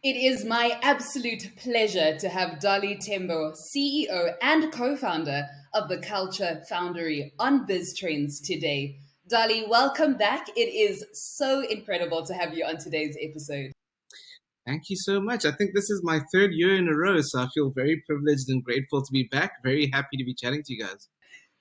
It is my absolute pleasure to have Dali Tembo, CEO and co-founder of the Culture Foundry on Biz Trends today. Dali, welcome back. It is so incredible to have you on today's episode. Thank you so much. I think this is my third year in a row, so I feel very privileged and grateful to be back. Very happy to be chatting to you guys.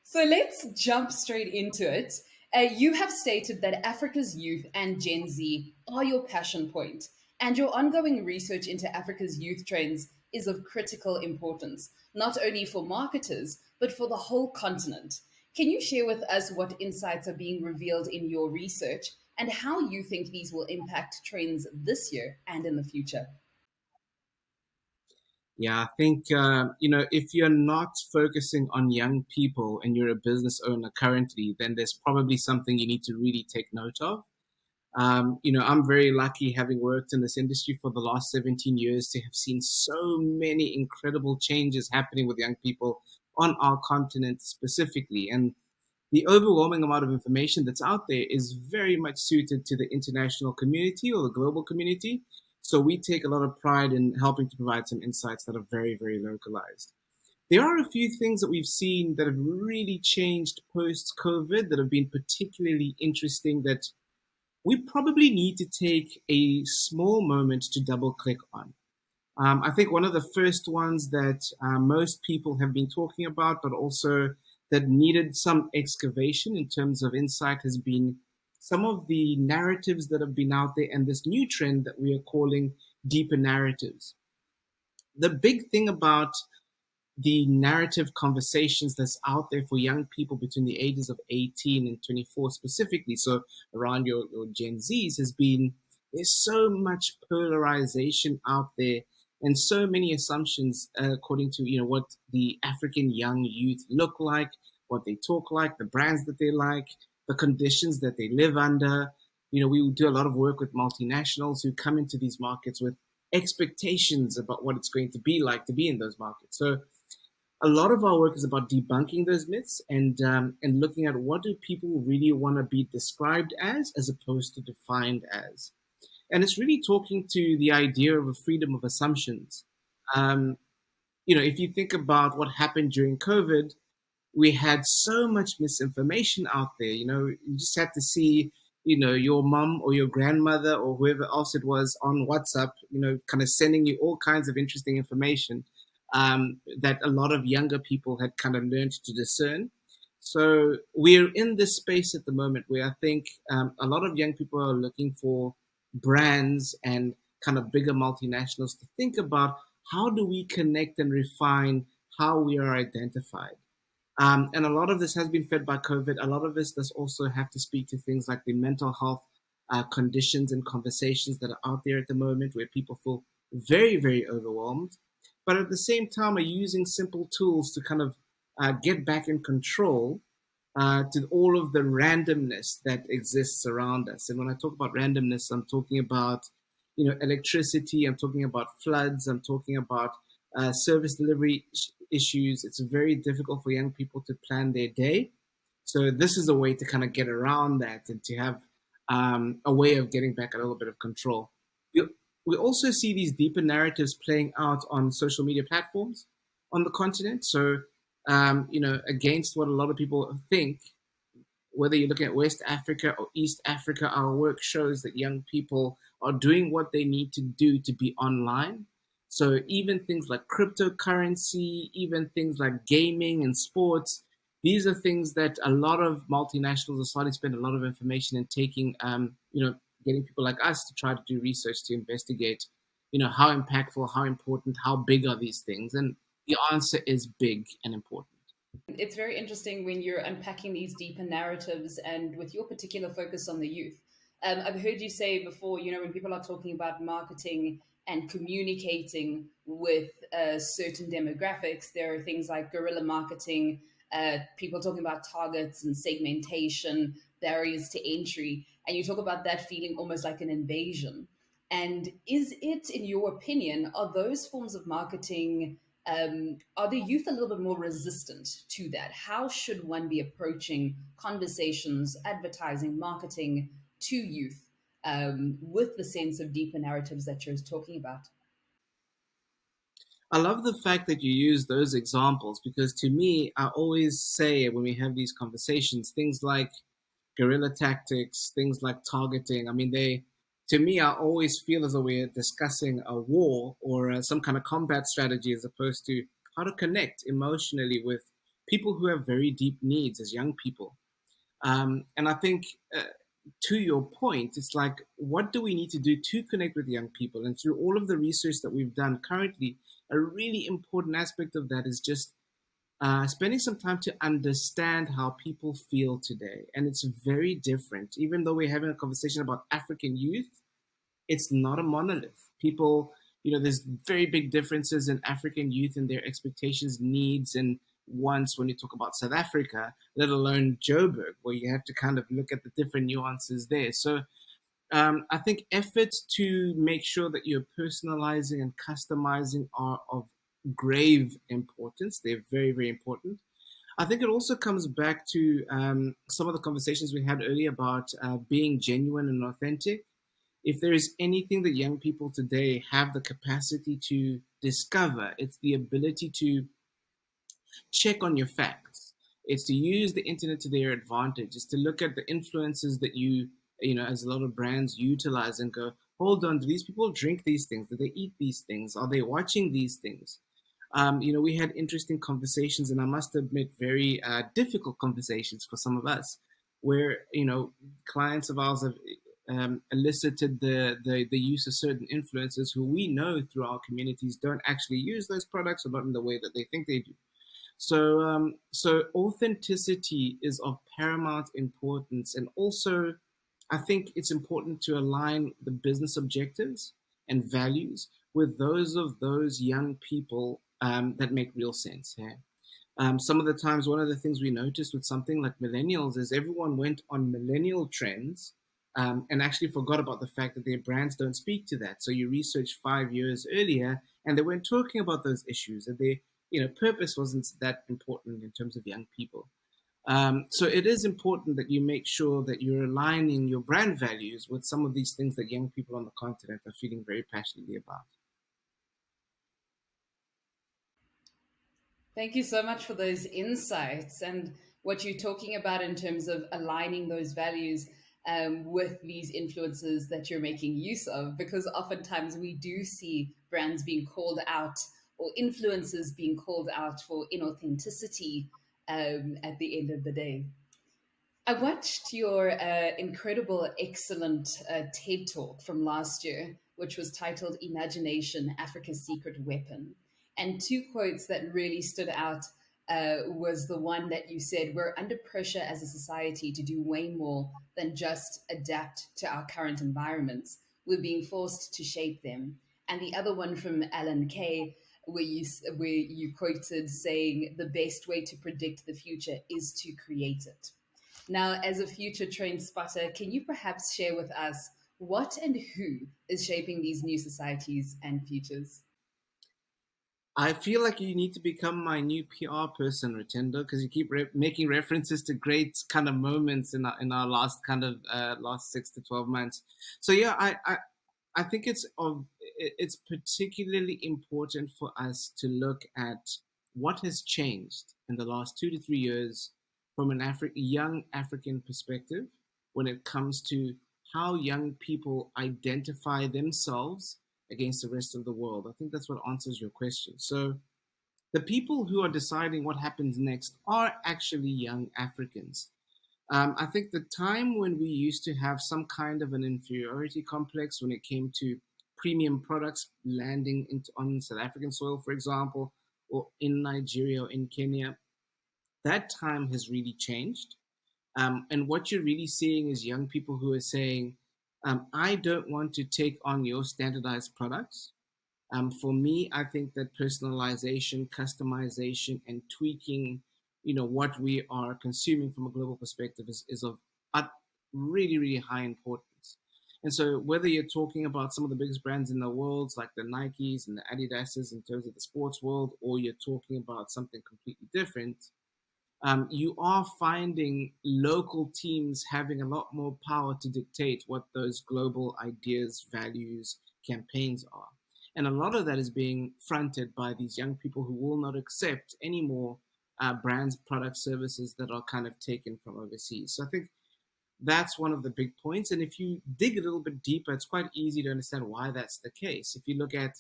So let's jump straight into it. You have stated that Africa's youth and Gen Z are your passion point, and your ongoing research into Africa's youth trends is of critical importance, not only for marketers, but for the whole continent. Can you share with us what insights are being revealed in your research and how you think these will impact trends this year and in the future? Yeah, I think, if you're not focusing on young people and you're a business owner currently, then there's probably something you need to really take note of. I'm very lucky having worked in this industry for the last 17 years to have seen so many incredible changes happening with young people on our continent specifically. And the overwhelming amount of information that's out there is very much suited to the international community or the global community. So we take a lot of pride in helping to provide some insights that are very, very localized. There are a few things that we've seen that have really changed post COVID that have been particularly interesting that we probably need to take a small moment to double click on. I think one of the first ones that most people have been talking about, but also that needed some excavation in terms of insight, has been some of the narratives that have been out there and this new trend that we are calling deeper narratives. The big thing about the narrative conversations that's out there for young people between the ages of 18 and 24 specifically, so around your Gen Zs, has been there's so much polarization out there and so many assumptions according to what the African young youth look like, what they talk like, the brands that they like, the conditions that they live under. We do a lot of work with multinationals who come into these markets with expectations about what it's going to be like to be in those markets. So a lot of our work is about debunking those myths and looking at what do people really want to be described as opposed to defined as. And it's really talking to the idea of a freedom of assumptions. Um, if you think about what happened during COVID, we had so much misinformation out there. You just had to see, your mom or your grandmother or whoever else it was on WhatsApp, kind of sending you all kinds of interesting information that a lot of younger people had kind of learned to discern. So we're in this space at the moment where I think a lot of young people are looking for brands and kind of bigger multinationals to think about how do we connect and refine how we are identified. And a lot of this has been fed by COVID. A lot of this does also have to speak to things like the mental health conditions and conversations that are out there at the moment where people feel very, very overwhelmed. But at the same time, are using simple tools to kind of get back in control to all of the randomness that exists around us. And when I talk about randomness, I'm talking about electricity. I'm talking about floods. I'm talking about service delivery issues. It's very difficult for young people to plan their day. So this is a way to kind of get around that and to have a way of getting back a little bit of control. We also see these deeper narratives playing out on social media platforms on the continent. So, against what a lot of people think, whether you're looking at West Africa or East Africa, our work shows that young people are doing what they need to do to be online. So even things like cryptocurrency, even things like gaming and sports, these are things that a lot of multinationals are starting to spend a lot of information and taking, getting people like us to try to do research to investigate, how impactful, how important, how big are these things? And the answer is big and important. It's very interesting when you're unpacking these deeper narratives and with your particular focus on the youth. I've heard you say before, when people are talking about marketing and communicating with certain demographics, there are things like guerrilla marketing, people talking about targets and segmentation, barriers to entry, and you talk about that feeling almost like an invasion. And is it, in your opinion, are those forms of marketing, are the youth a little bit more resistant to that? How should one be approaching conversations, advertising, marketing to youth with the sense of deeper narratives that you're talking about? I love the fact that you use those examples because to me, I always say when we have these conversations, things like guerrilla tactics, things like targeting. I mean, to me, I always feel as though we're discussing a war or some kind of combat strategy as opposed to how to connect emotionally with people who have very deep needs as young people. And I think, to your point, it's like, what do we need to do to connect with young people? And through all of the research that we've done currently, a really important aspect of that is just spending some time to understand how people feel today. And it's very different. Even though we're having a conversation about African youth, it's not a monolith. People, there's very big differences in African youth and their expectations, needs, and wants when you talk about South Africa, let alone Joburg, where you have to kind of look at the different nuances there. So I think efforts to make sure that you're personalizing and customizing are of grave importance. They're very, very important. I think it also comes back to some of the conversations we had earlier about being genuine and authentic. If there is anything that young people today have the capacity to discover, it's the ability to check on your facts. It's to use the internet to their advantage. It's to look at the influences that as a lot of brands utilize and go, hold on, do these people drink these things? Do they eat these things? Are they watching these things? We had interesting conversations, and I must admit, very difficult conversations for some of us, where clients of ours have elicited the use of certain influencers who we know through our communities don't actually use those products or not in the way that they think they do. So authenticity is of paramount importance, and also, I think it's important to align the business objectives and values with those of those young people that make real sense. Yeah? Some of the times, one of the things we noticed with something like millennials is everyone went on millennial trends and actually forgot about the fact that their brands don't speak to that. So you researched 5 years earlier, and they weren't talking about those issues, and their purpose wasn't that important in terms of young people. So it is important that you make sure that you're aligning your brand values with some of these things that young people on the continent are feeling very passionately about. Thank you so much for those insights and what you're talking about in terms of aligning those values with these influences that you're making use of. Because oftentimes we do see brands being called out or influencers being called out for inauthenticity at the end of the day. I watched your incredible, excellent TED talk from last year, which was titled Imagination, Africa's Secret Weapon. And two quotes that really stood out was the one that you said, we're under pressure as a society to do way more than just adapt to our current environments. We're being forced to shape them. And the other one from Alan Kay, where you quoted saying, the best way to predict the future is to create it. Now, as a future trend spotter, can you perhaps share with us what and who is shaping these new societies and futures? I feel like you need to become my new PR person, Rutendo, because you keep making references to great kind of moments in our last kind of last 6 to 12 months. So yeah, I think it's particularly important for us to look at what has changed in the last 2 to 3 years from an young African perspective when it comes to how young people identify themselves against the rest of the world. I think that's what answers your question. So the people who are deciding what happens next are actually young Africans. I think the time when we used to have some kind of an inferiority complex when it came to premium products landing on South African soil, for example, or in Nigeria or in Kenya, that time has really changed. And what you're really seeing is young people who are saying, I don't want to take on your standardized products. For me, I think that personalization, customization, and tweaking, what we are consuming from a global perspective is of really, really high importance. And so, whether you're talking about some of the biggest brands in the world, like the Nikes and the Adidases in terms of the sports world, or you're talking about something completely different, you are finding local teams having a lot more power to dictate what those global ideas, values, campaigns are. And a lot of that is being fronted by these young people who will not accept any more brands, products, services that are kind of taken from overseas. So I think that's one of the big points. And if you dig a little bit deeper, it's quite easy to understand why that's the case. If you look at,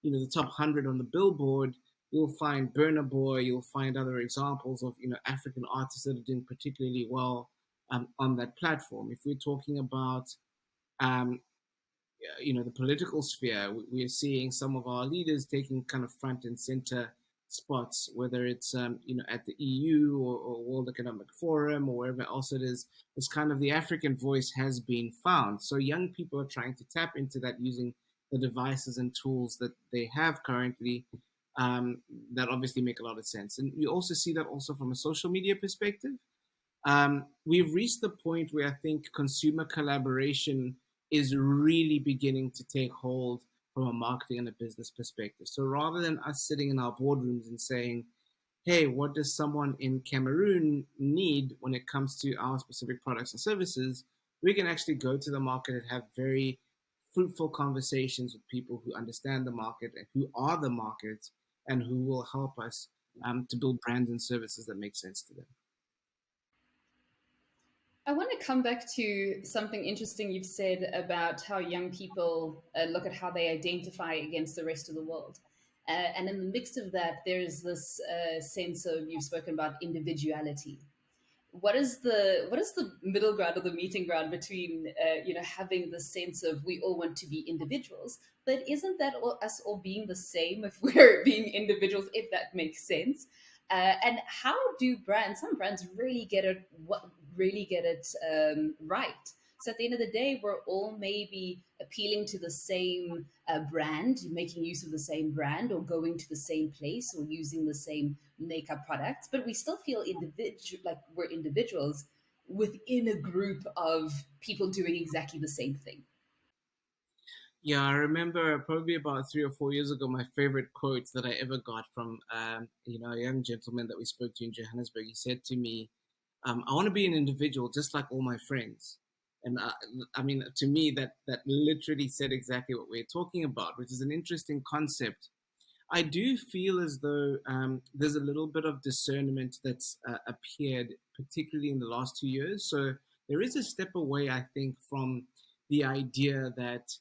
the top 100 on the Billboard, you'll find Burna Boy, you'll find other examples of, African artists that are doing particularly well on that platform. If we're talking about um, the political sphere, we are seeing some of our leaders taking kind of front and center spots, whether it's at the EU or World Economic Forum or wherever else it is. It's kind of the African voice has been found. So young people are trying to tap into that using the devices and tools that they have currently. That obviously make a lot of sense, and you also see that also from a social media perspective. We've reached the point where I think consumer collaboration is really beginning to take hold from a marketing and a business perspective. So rather than us sitting in our boardrooms and saying, hey, what does someone in Cameroon need when it comes to our specific products and services, we can actually go to the market and have very fruitful conversations with people who understand the market and who are the market and who will help us to build brands and services that make sense to them. I want to come back to something interesting you've said about how young people look at how they identify against the rest of the world. And in the mix of that, there's this sense of, you've spoken about individuality. What is the middle ground or the meeting ground between having the sense of we all want to be individuals, but isn't that us all being the same if we're being individuals, if that makes sense? And how do some brands really get it, right? So at the end of the day, we're all maybe appealing to the same brand, making use of the same brand, or going to the same place, or using the same makeup products, but we still feel like we're individuals within a group of people doing exactly the same thing. Yeah, I remember probably about 3 or 4 years ago, my favorite quote that I ever got from a young gentleman that we spoke to in Johannesburg. He said to me, "I want to be an individual, just like all my friends." And I mean, to me, that literally said exactly what we're talking about, which is an interesting concept. I do feel as though there's a little bit of discernment that's appeared, particularly in the last 2 years. So there is a step away, I think, from the idea that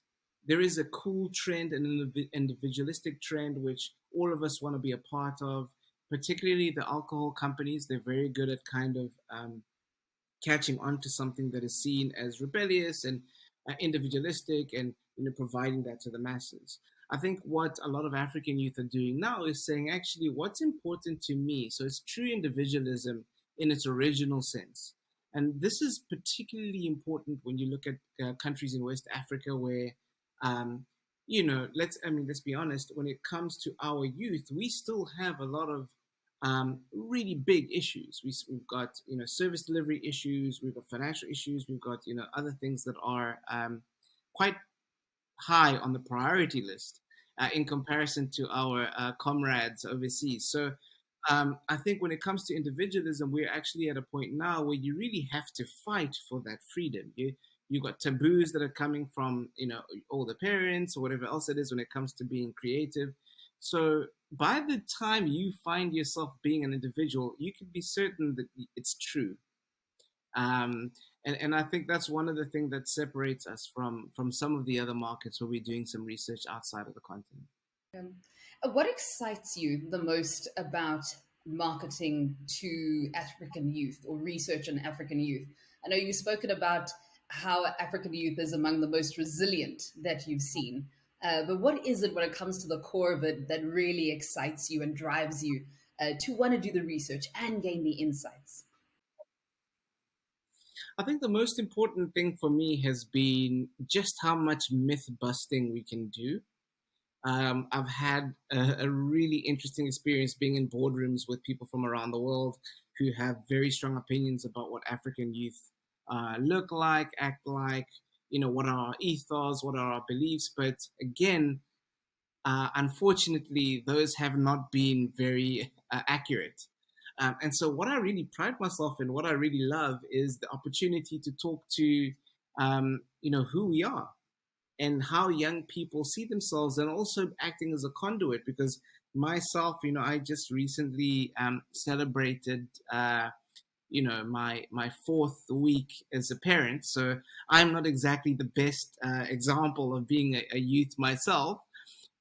there is a cool trend and an individualistic trend which all of us want to be a part of. Particularly the alcohol companies, they're very good at kind of catching on to something that is seen as rebellious and individualistic, and providing that to the masses. I think what a lot of African youth are doing now is saying, actually, what's important to me? So it's true individualism in its original sense. And this is particularly important when you look at countries in West Africa where, let's be honest, when it comes to our youth, we still have a lot of really big issues. We've got service delivery issues, we've got financial issues, we've got other things that are quite high on the priority list in comparison to our comrades overseas. So I think when it comes to individualism, we're actually at a point now where you really have to fight for that freedom. You've got taboos that are coming from all the parents or whatever else it is when it comes to being creative. So by the time you find yourself being an individual, you can be certain that it's true. And I think that's one of the things that separates us from some of the other markets where we're doing some research outside of the continent. Um, what excites you the most about marketing to African youth or research on African youth? I know you've spoken about how African youth is among the most resilient that you've seen. But what is it when it comes to the core of it that really excites you and drives you to want to do the research and gain the insights? I think the most important thing for me has been just how much myth busting we can do. I've had a really interesting experience being in boardrooms with people from around the world who have very strong opinions about what African youth look like, act like, what are our ethos, what are our beliefs. But again, unfortunately, those have not been very accurate. And so what I really pride myself in, what I really love, is the opportunity to talk to, who we are and how young people see themselves, and also acting as a conduit. Because myself, I just recently celebrated, my fourth week as a parent. So I'm not exactly the best example of being a youth myself.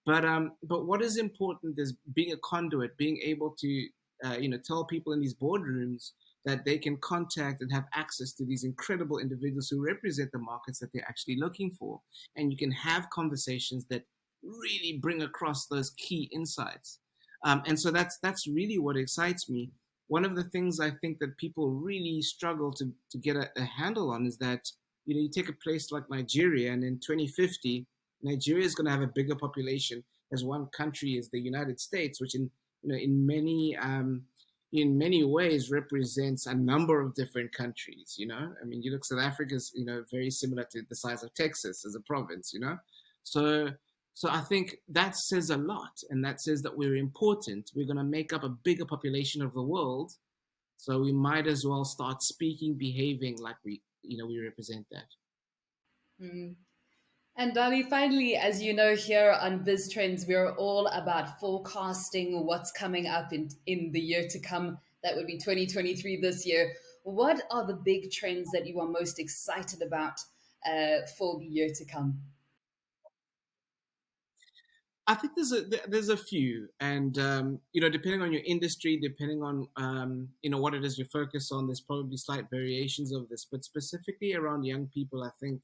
But what is important is being a conduit, being able to tell people in these boardrooms that they can contact and have access to these incredible individuals who represent the markets that they're actually looking for, and you can have conversations that really bring across those key insights. And so that's really what excites me. One of the things I think that people really struggle to get a handle on is that you take a place like Nigeria, and in 2050 Nigeria is going to have a bigger population as one country as the United States, which in many ways represents a number of different countries. I mean, you look, South Africa is very similar to the size of Texas as a province. So so I think that says a lot, and that says that we're important. We're going to make up a bigger population of the world, so we might as well start speaking, behaving like we represent that. Mm. And Dali, finally, as you know, here on Biz Trends, we're all about forecasting what's coming up in the year to come. That would be 2023 this year. What are the big trends that you are most excited about for the year to come? I think there's a few, and depending on your industry, depending on what it is you focus on, there's probably slight variations of this. But specifically around young people, I think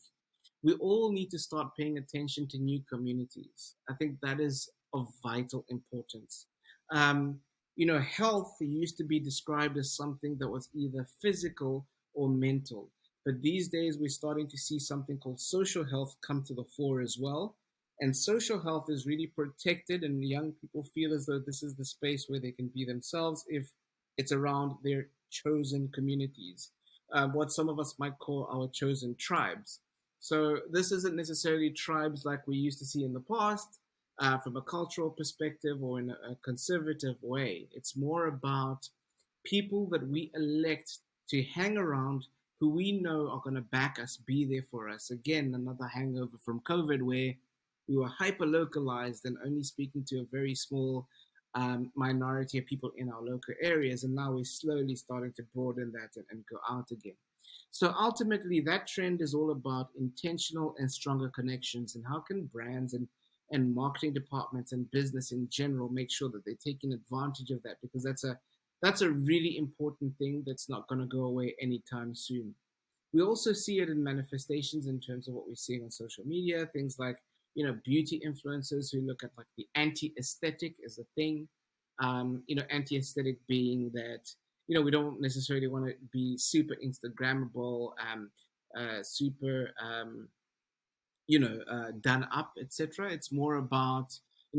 we all need to start paying attention to new communities. I think that is of vital importance. Health used to be described as something that was either physical or mental, but these days we're starting to see something called social health come to the fore as well. And social health is really protected, and young people feel as though this is the space where they can be themselves if it's around their chosen communities, what some of us might call our chosen tribes. So this isn't necessarily tribes like we used to see in the past, from a cultural perspective or in a conservative way. It's more about people that we elect to hang around, who we know are going to back us, be there for us. Again, another hangover from COVID, where we were hyper localized and only speaking to a very small minority of people in our local areas. And now we're slowly starting to broaden that and go out again. So ultimately, that trend is all about intentional and stronger connections, and how can brands and marketing departments and business in general make sure that they're taking advantage of that, because that's a really important thing that's not going to go away anytime soon. We also see it in manifestations in terms of what we're seeing on social media, things like beauty influencers who look at like the anti-aesthetic as a thing. Anti-aesthetic being that we don't necessarily want to be super Instagrammable, super done up, etc. It's more about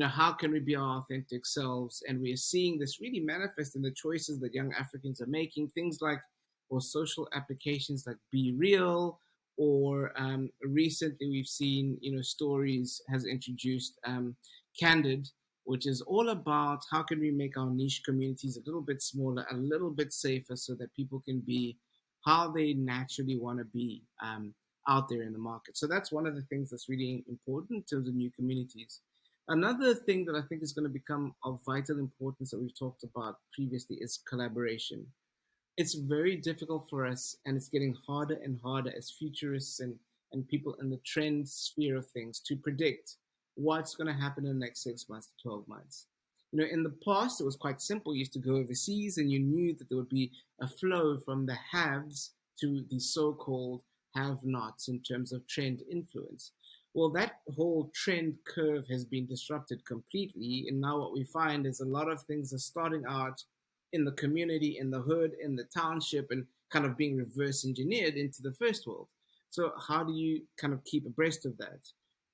how can we be our authentic selves, and we are seeing this really manifest in the choices that young Africans are making. Things like, or social applications like Be Real, or recently we've seen Stories has introduced Candid, which is all about how can we make our niche communities a little bit smaller, a little bit safer, so that people can be how they naturally want to be out there in the market. So that's one of the things that's really important in terms of new communities. Another thing that I think is going to become of vital importance that we've talked about previously is collaboration. It's very difficult for us, and it's getting harder and harder as futurists and people in the trend sphere of things to predict what's going to happen in the next 6 months to 12 months. In the past, it was quite simple. You used to go overseas and you knew that there would be a flow from the haves to the so-called have-nots in terms of trend influence. Well, that whole trend curve has been disrupted completely. And now what we find is a lot of things are starting out in the community, in the hood, in the township, and kind of being reverse engineered into the first world. So how do you kind of keep abreast of that?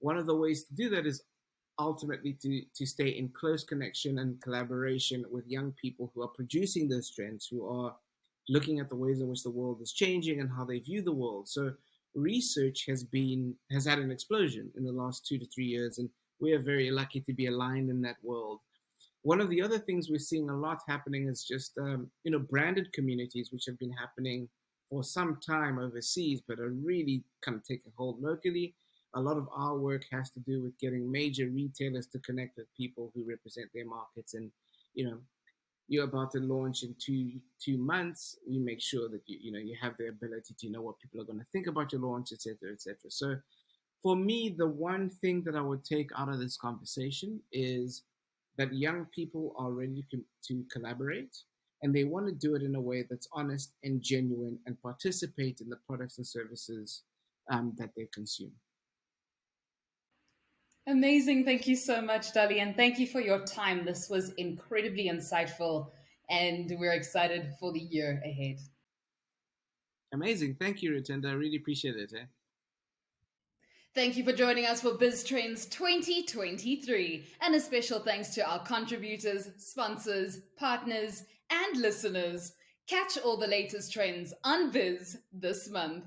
One of the ways to do that is ultimately to stay in close connection and collaboration with young people who are producing those trends, who are looking at the ways in which the world is changing and how they view the world. So research has had an explosion in the last 2 to 3 years, and we are very lucky to be aligned in that world. One of the other things we're seeing a lot happening is just branded communities, which have been happening for some time overseas, but are really kind of taking hold locally. A lot of our work has to do with getting major retailers to connect with people who represent their markets, and you know you're about to launch in two months. We make sure that you have the ability to know what people are going to think about your launch, etc., etc. So for me, the one thing that I would take out of this conversation is that young people are ready to collaborate, and they want to do it in a way that's honest and genuine and participate in the products and services that they consume. Amazing. Thank you so much, Dali. And thank you for your time. This was incredibly insightful, and we're excited for the year ahead. Amazing. Thank you, Rutendo. I really appreciate it. Eh? Thank you for joining us for BizTrends 2023. And a special thanks to our contributors, sponsors, partners, and listeners. Catch all the latest trends on Biz this month.